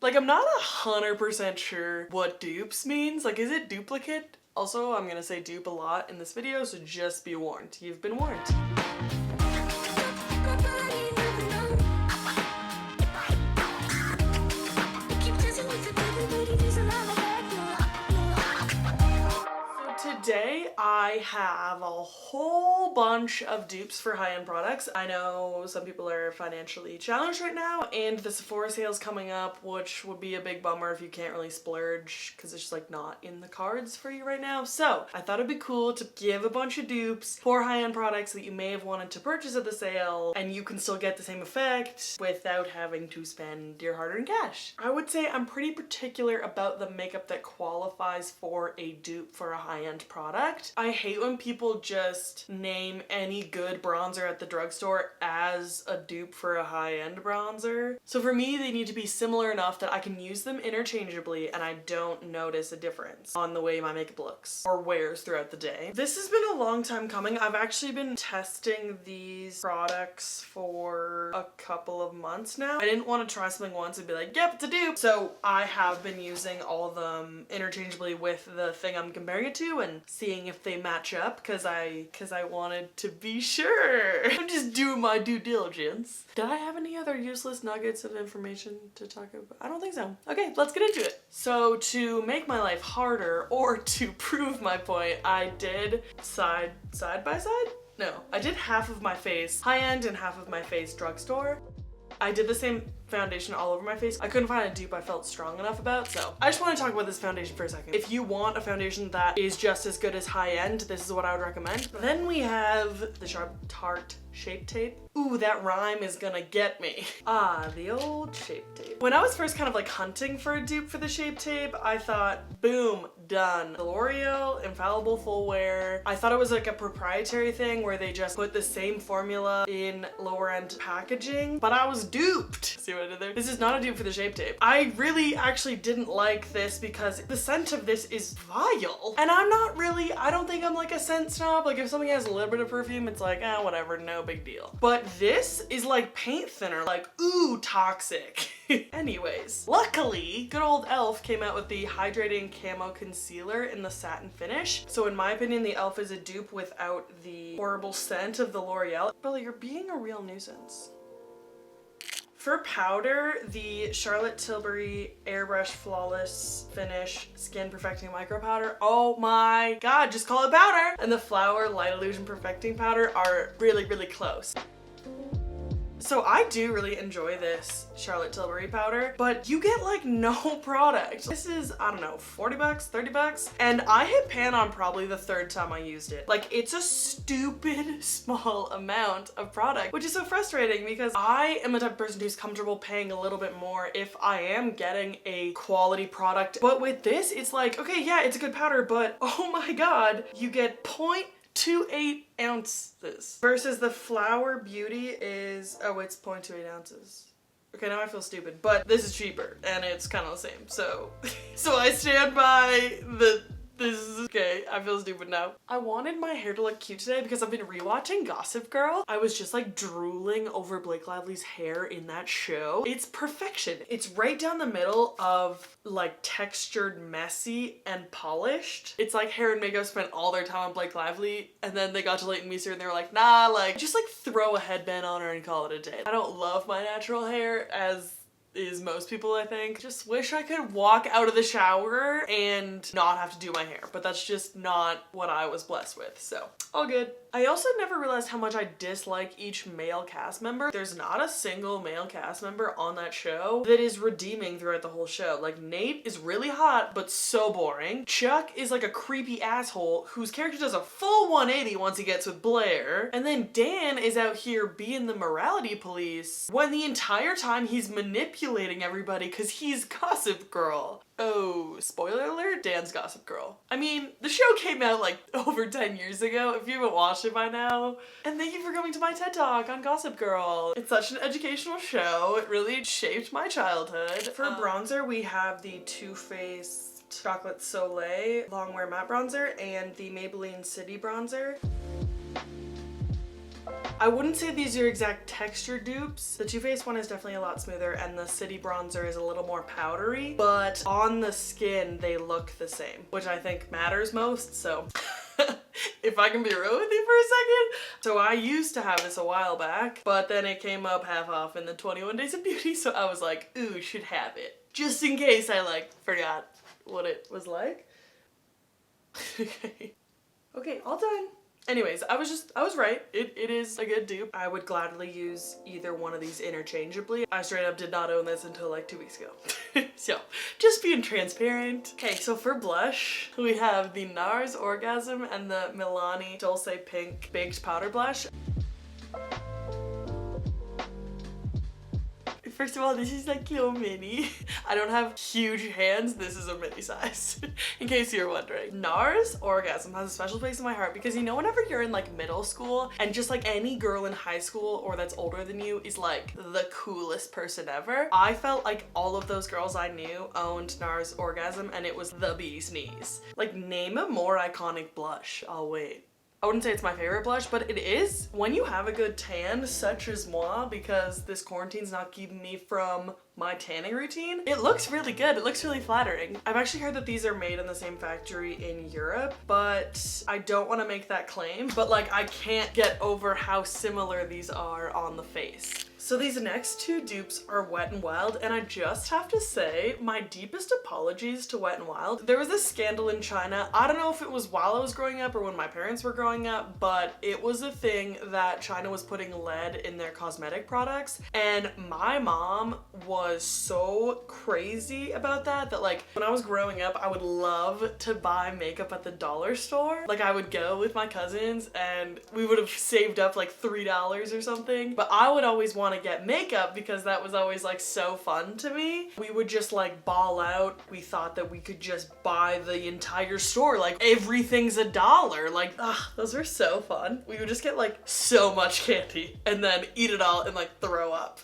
Like, I'm not 100% sure what dupes means. Like, is it duplicate? Also, I'm gonna say dupe a lot in this video, so just be warned. You've been warned. Today I have a whole bunch of dupes for high-end products. I know some people are financially challenged right now, and the Sephora sale is coming up, which would be a big bummer if you can't really splurge because it's just like not in the cards for you right now. So I thought it'd be cool to give a bunch of dupes for high-end products that you may have wanted to purchase at the sale, and you can still get the same effect without having to spend your hard-earned cash. I would say I'm pretty particular about the makeup that qualifies for a dupe for a high-end product. I hate when people just name any good bronzer at the drugstore as a dupe for a high-end bronzer. So for me, they need to be similar enough that I can use them interchangeably and I don't notice a difference on the way my makeup looks or wears throughout the day. This has been a long time coming. I've actually been testing these products for a couple of months now. I didn't want to try something once and be like, yep, it's a dupe. So I have been using all of them interchangeably with the thing I'm comparing it to and seeing if they match up because I wanted to be sure. I'm just doing my due diligence. Did I have any other useless nuggets of information to talk about? I don't think so. Okay, let's get into it. So to make my life harder or to prove my point, I did side by side? No, I did half of my face high-end and half of my face drugstore. I did the same foundation all over my face. I couldn't find a dupe I felt strong enough about, so I just want to talk about this foundation for a second. If you want a foundation that is just as good as high-end, this is what I would recommend. Then we have the Tarte Shape Tape. Ooh, that rhyme is gonna get me. Ah, the old Shape Tape. When I was first kind of like hunting for a dupe for the Shape Tape, I thought, boom, done. The L'Oreal Infallible Full Wear. I thought it was like a proprietary thing where they just put the same formula in lower end packaging, but I was duped. See what I did there? This is not a dupe for the Shape Tape. I really actually didn't like this because the scent of this is vile. And I don't think I'm like a scent snob. Like if something has a little bit of perfume, it's like, eh, whatever, no big deal. But this is like paint thinner, like, ooh, toxic. Anyways, luckily, good old Elle came out with the Hydrating Camo Concealer in the satin finish. So in my opinion, the Elle is a dupe without the horrible scent of the L'Oreal. Billy, you're being a real nuisance. For powder, the Charlotte Tilbury Airbrush Flawless Finish Skin Perfecting Micro Powder. Oh my god, just call it powder! And the Flower Light Illusion Perfecting Powder are really, really close. So I do really enjoy this Charlotte Tilbury powder, but you get like no product. This is, I don't know, 40 bucks, 30 bucks. And I hit pan on probably the third time I used it. Like it's a stupid small amount of product, which is so frustrating because I am the type of person who's comfortable paying a little bit more if I am getting a quality product. But with this, it's like, okay, yeah, it's a good powder, but oh my god, you get 0.28 ounces versus the Flower Beauty is, oh, it's 0.28 ounces. Okay, now I feel stupid, but this is cheaper and it's kind of the same. So I stand by this is okay. I feel stupid now. I wanted my hair to look cute today because I've been rewatching Gossip Girl. I was just like drooling over Blake Lively's hair in that show. It's perfection. It's right down the middle of like textured, messy, and polished. It's like hair and makeup spent all their time on Blake Lively and then they got to Leighton Meester and they were like, nah, like just like throw a headband on her and call it a day. I don't love my natural hair as is most people, I think. Just wish I could walk out of the shower and not have to do my hair, but that's just not what I was blessed with, so all good. I also never realized how much I dislike each male cast member. There's not a single male cast member on that show that is redeeming throughout the whole show. Like Nate is really hot, but so boring. Chuck is like a creepy asshole whose character does a full 180 once he gets with Blair. And then Dan is out here being the morality police when the entire time he's manipulating everybody because he's Gossip Girl. Oh, spoiler alert, Dan's Gossip Girl. I mean, the show came out like over 10 years ago if you haven't watched it by now. And thank you for coming to my TED Talk on Gossip Girl. It's such an educational show. It really shaped my childhood. For bronzer, we have the Too Faced Chocolate Soleil Longwear Matte Bronzer and the Maybelline City Bronzer. I wouldn't say these are exact texture dupes. The Too Faced one is definitely a lot smoother and the City Bronzer is a little more powdery, but on the skin they look the same, which I think matters most, so if I can be real with you for a second. So I used to have this a while back, but then it came up half off in the 21 Days of Beauty, so I was like, ooh, should have it. Just in case I like forgot what it was like. Okay, all done. Anyways, I was right. It is a good dupe. I would gladly use either one of these interchangeably. I straight up did not own this until like 2 weeks ago. So, just being transparent. Okay, so for blush, we have the NARS Orgasm and the Milani Dolce Pink Baked Powder Blush. First of all, this is like little mini. I don't have huge hands. This is a mini size, in case you're wondering. NARS Orgasm has a special place in my heart because, you know, whenever you're in like middle school and just like any girl in high school or that's older than you is like the coolest person ever, I felt like all of those girls I knew owned NARS Orgasm and it was the bee's knees. Like, name a more iconic blush. I'll wait. I wouldn't say it's my favorite blush, but it is when you have a good tan, such as moi, because this quarantine's not keeping me from my tanning routine. It looks really good. It looks really flattering. I've actually heard that these are made in the same factory in Europe, but I don't want to make that claim. But like, I can't get over how similar these are on the face. So these next two dupes are Wet n Wild, and I just have to say my deepest apologies to Wet n Wild. There was this scandal in China. I don't know if it was while I was growing up or when my parents were growing up, but it was a thing that China was putting lead in their cosmetic products, and my mom was so crazy about that like when I was growing up I would love to buy makeup at the dollar store. Like, I would go with my cousins and we would have saved up like $3 or something, but I would always want to get makeup because that was always like so fun to me. We would just like ball out. We thought that we could just buy the entire store, like everything's $1. Like, those were so fun. We would just get like so much candy and then eat it all and like throw up.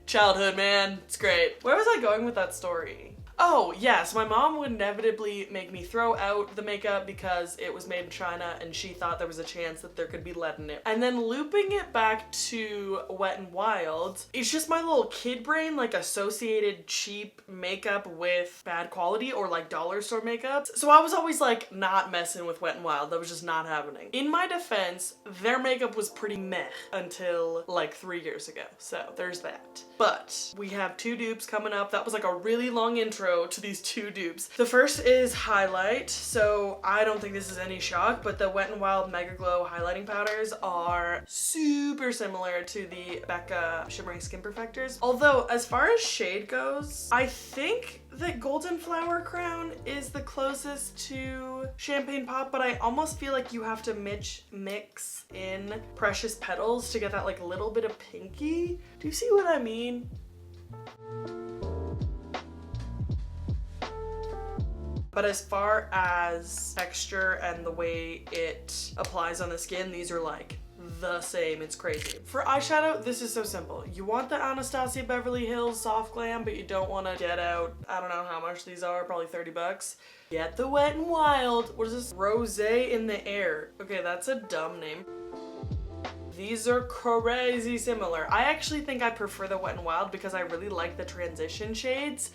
Childhood, man, it's great. Where was I going with that story? Oh, yes, my mom would inevitably make me throw out the makeup because it was made in China and she thought there was a chance that there could be lead in it. And then looping it back to Wet n Wild, it's just my little kid brain like associated cheap makeup with bad quality or like dollar store makeup. So I was always like not messing with Wet n Wild. That was just not happening. In my defense, their makeup was pretty meh until like 3 years ago. So there's that. But we have two dupes coming up. That was like a really long intro to these two dupes. The first is Highlight. So I don't think this is any shock, but the Wet n Wild MegaGlo highlighting powders are super similar to the Becca Shimmering Skin Perfectors. Although as far as shade goes, I think that Golden Flower Crown is the closest to Champagne Pop, but I almost feel like you have to mix in Precious Petals to get that like little bit of pinky. Do you see what I mean? But as far as texture and the way it applies on the skin, these are like the same. It's crazy. For eyeshadow, this is so simple. You want the Anastasia Beverly Hills Soft Glam, but you don't want to get out, I don't know how much these are, probably 30 bucks. Get the Wet n Wild. What is this? Rosé in the Air. Okay, that's a dumb name. These are crazy similar. I actually think I prefer the Wet n Wild because I really like the transition shades.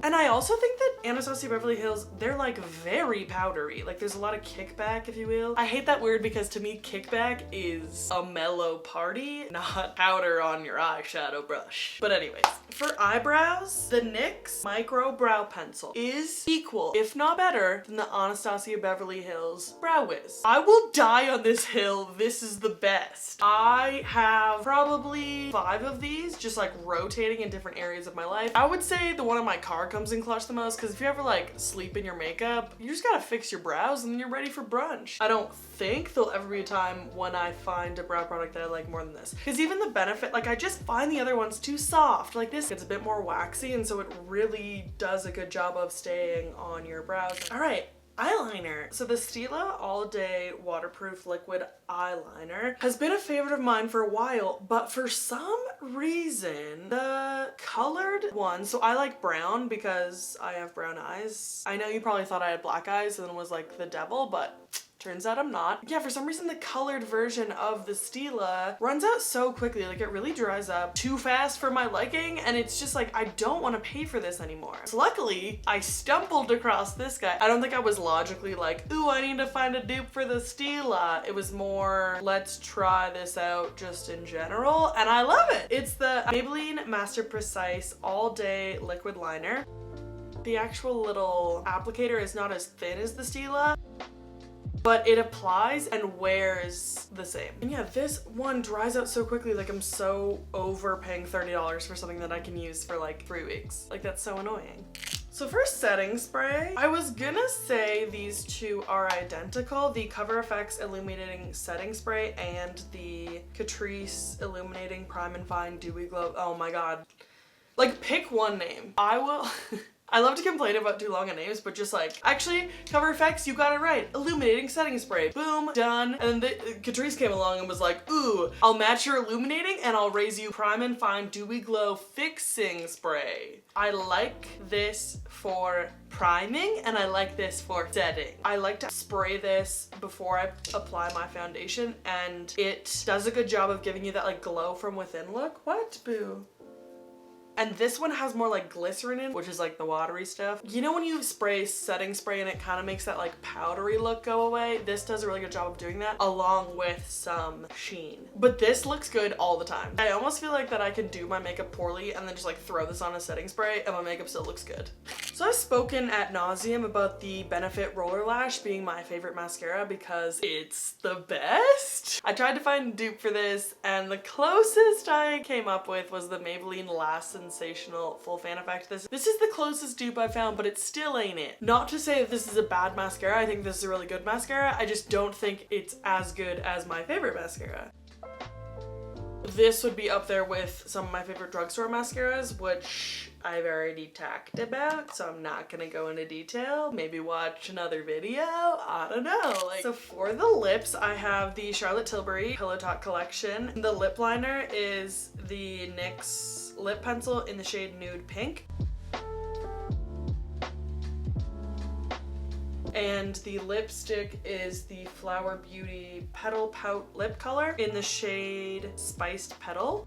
And I also think that Anastasia Beverly Hills, they're like very powdery. Like, there's a lot of kickback, if you will. I hate that word because to me, kickback is a mellow party, not powder on your eyeshadow brush. But anyways, for eyebrows, the NYX Micro Brow Pencil is equal, if not better, than the Anastasia Beverly Hills Brow Wiz. I will die on this hill. This is the best. I have probably 5 of these just like rotating in different areas of my life. I would say the one in my car comes in clutch the most because if you ever like sleep in your makeup, you just gotta fix your brows and then you're ready for brunch. I don't think there'll ever be a time when I find a brow product that I like more than this, because even the Benefit, like, I just find the other ones too soft. Like, this gets a bit more waxy and so it really does a good job of staying on your brows. All right, eyeliner. So the Stila All Day Waterproof Liquid Eyeliner has been a favorite of mine for a while, but for some reason, the colored one, so I like brown because I have brown eyes. I know you probably thought I had black eyes and was like the devil, but Turns out I'm not. Yeah, for some reason the colored version of the Stila runs out so quickly. Like, it really dries up too fast for my liking, and it's just like, I don't want to pay for this anymore. So luckily, I stumbled across this guy. I don't think I was logically like, ooh, I need to find a dupe for the Stila. It was more, let's try this out just in general, and I love it. It's the Maybelline Master Precise All Day Liquid Liner. The actual little applicator is not as thin as the Stila, but it applies and wears the same. And yeah, this one dries out so quickly. Like, I'm so overpaying $30 for something that I can use for like 3 weeks. Like, that's so annoying. So for setting spray, I was gonna say these two are identical. The Cover FX Illuminating Setting Spray and the Catrice Illuminating Prime and Fine Dewy Glow. Oh my god. Like, pick one name. I will... I love to complain about too long of names, but just like, actually, Cover FX, you got it right. Illuminating setting spray. Boom, done. And then Catrice came along and was like, ooh, I'll match your illuminating and I'll raise you Prime and Fine Dewy Glow Fixing Spray. I like this for priming and I like this for setting. I like to spray this before I apply my foundation, and it does a good job of giving you that like glow from within look. What, boo? And this one has more like glycerin in, which is like the watery stuff. You know when you spray setting spray and it kind of makes that like powdery look go away? This does a really good job of doing that, along with some sheen. But this looks good all the time. I almost feel like that I can do my makeup poorly and then just like throw this on a setting spray and my makeup still looks good. So I've spoken ad nauseum about the Benefit Roller Lash being my favorite mascara because it's the best. I tried to find a dupe for this, and the closest I came up with was the Maybelline Last Sensational Full Fan Effect. This is the closest dupe I found, but it still ain't it. Not to say that this is a bad mascara. I think this is a really good mascara. I just don't think it's as good as my favorite mascara. This would be up there with some of my favorite drugstore mascaras, which I've already talked about, so I'm not gonna go into detail. Maybe watch another video, I don't know. So for the lips, I have the Charlotte Tilbury Pillow Talk collection. The lip liner is the NYX lip pencil in the shade Nude Pink. And the lipstick is the Flower Beauty Petal Pout lip color in the shade Spiced Petal.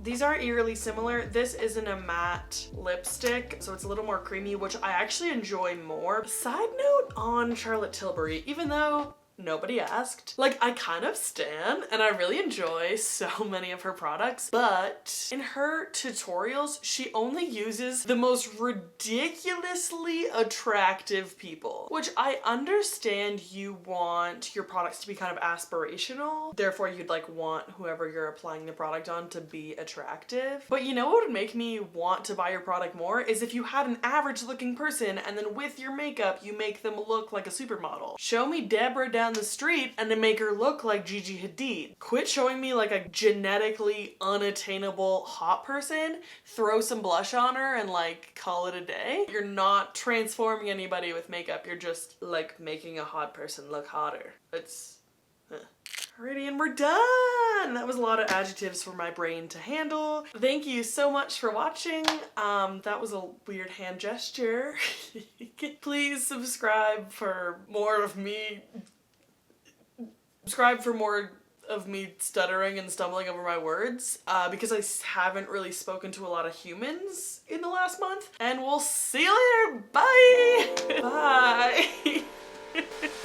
These are eerily similar. This isn't a matte lipstick, so it's a little more creamy, which I actually enjoy more. Side note on Charlotte Tilbury, even though nobody asked, like, I kind of stan and I really enjoy so many of her products, but in her tutorials she only uses the most ridiculously attractive people, which I understand you want your products to be kind of aspirational, therefore you'd like want whoever you're applying the product on to be attractive. But you know what would make me want to buy your product more is if you had an average looking person and then with your makeup you make them look like a supermodel. Show me Deborah down the street and to make her look like Gigi Hadid. Quit showing me like a genetically unattainable hot person, throw some blush on her and like call it a day. You're not transforming anybody with makeup, you're just like making a hot person look hotter. It's alrighty, and we're done! That was a lot of adjectives for my brain to handle. Thank you so much for watching. That was a weird hand gesture. Please subscribe for more of me stuttering and stumbling over my words, because I haven't really spoken to a lot of humans in the last month. And we'll see you later. Bye! Bye!